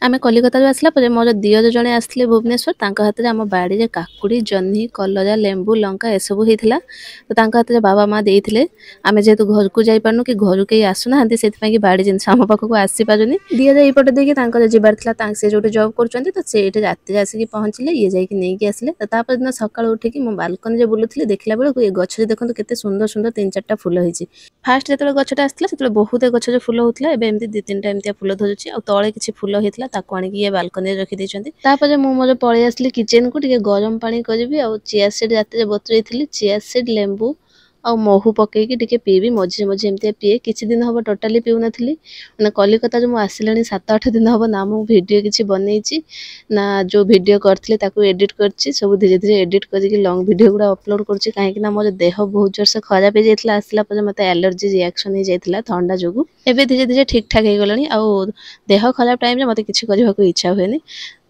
आमे कलिकता आसला पर मोर दियर जड़े आसते भुवनेश्वर हाथ में आम बाड़ी में काकुड़ी जह्नी कलरा लेंबू लंका एसबू होता तो हाथ में बाबा माँ देते आम जेहेतु घर को जापारू कि घर कहीं आसुना से बाड़ी जिनस आम पाखक आसी पारुनी दियर यपटे देखिए जबार से जो जॉब कर तो से रात आसिक पहुँचले ये जाकि नहीं आसिले तो दिन सका उठिकी मो बालकनी बुलूली देखला बेलू ये गच देखो के सुंदर सुंदर 3-4टा फुल होती फास्ट जो गचटा आसला से बहुत गच फुल होता है एमती 2-3टा एमती फुल धरुची और तले किसी फुल होता ताको आनिकी ये बालकनी रखी मु मोर पलि आसली किचन को टिके गरम पानी करी आ चिया सीड रात बतुई थी चिया सीड लेंबू आ महू पकईकी टिके पीबी मझे मझे एमती पीए किसी दिन हम टोटाली पीऊ नथली ना कलिकता जो मुझे 7-8 दिन हम ना मु वीडियो किसी बनई ना जो वीडियो करथले ताको एडिट करछि सब धीरे धीरे एडिट करके लॉन्ग वीडियो गुड़ा अपलोड करछि काहेकि ना मोर देह बहुत जोर से खराब हो जाइतला आसला पर मते एलर्जी रिएक्शन हो जाइतला ठंडा जोगु एबे धीरे धीरे ठीक ठाक हो गलानी आ देह खराब टाइम रे मते किछि करबा को इच्छा हुएनी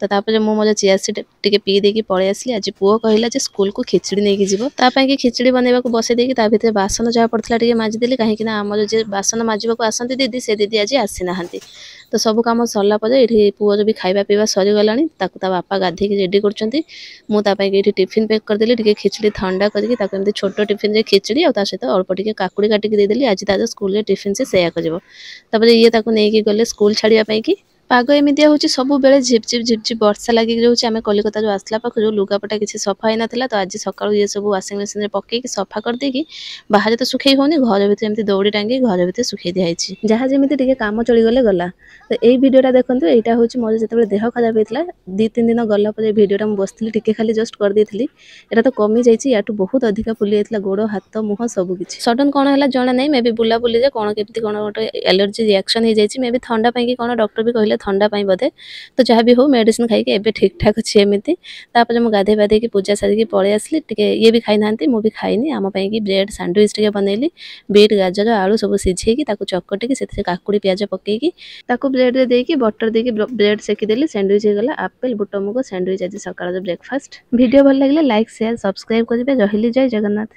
तो तापर मु मोर चिया सीड टिके पी देकी पळै आसली आज पुओ कहला जे स्कूल को खिचड़ी नहीं जीवो ता पई कि खिचड़ी बनैबा को बसे देकी ता भितर बासन जा पड़थला टिके माजी देली काहे कि ना हमर जे बासन माजीबा को आसंती दीदी से दीदी आज आसी नाहंती तो सब काम सरला पर ये पुओर भी खाइबा पीवा सरी गलानी ताकू ता बापा गाधी की रेडी करछंती मु ता पई कि टिफिन पैक कर देली टिके खिचड़ी ठंडा करके ताकू एमती छोटो टिफिन रे खिचड़ी और ता सहित अल्प टिके काकुड़ी काटी के दे देली आज ता स्कूल रे टिफिन से सेया करजो तापर ये ताकू नै कि गले स्कूल छाड़िया पई कि पाग एमती हूँ सब बेले झिपझिप झिपझिप वर्षा लगे रोचे आम कलिकता जो आसला पाख जो लुगापटा किसी सफा ही नाला तो आज सकाळू ये सब वाशिंग मशीन में पकईकी सफा करदेकी बाहर तो सुखई होनी घर भीतर एमती दौड़ी टांगी घर भीतर सुखई दिखाई जहाँ जमी टे काम चलीगले गला तो यही भिडियोटा देखो यहाँ हूँ मोर जो देह खराब होता 2-3 दिन गला भिडियोटा मुझे टिके खाली जस्ट कर देती यहाँ तो कमी जाइए या बहुत अधिका फुली जाता गोड़ हाथ मुह सबकि सडन कौन है जना नहीं मे भी बुलाबुली कौन केमती कौन गोटे एलर्जी रिएक्शन हो जाए मे भी ठंडा कि कौन डॉक्टर भी कहले ठंडा पाई बोधे तो जहाँ भी हो मेडिसिन खाई एबे ठीक ठाक अच्छी एमती तापर मुझे गाधे बाधे की पूजा सारिकी पलि आसली टिके ये भी खाई ना मु भी खाइनी आम कि ब्रेड सैंडविच टिके बनैली बीट गाजर आलू सब सिझेकी चकटिकी से काकुड़ी प्याज पकईकी ब्रेड रे देकी बटर देकी ब्रेड सेकीदेली सैंडविच हो गला आपेल बुट मुग सैंडविच आज सकाळ ब्रेकफास्ट वीडियो भल लगे लाइक शेयर सब्सक्राइब करेंगे रही जय जगन्नाथ।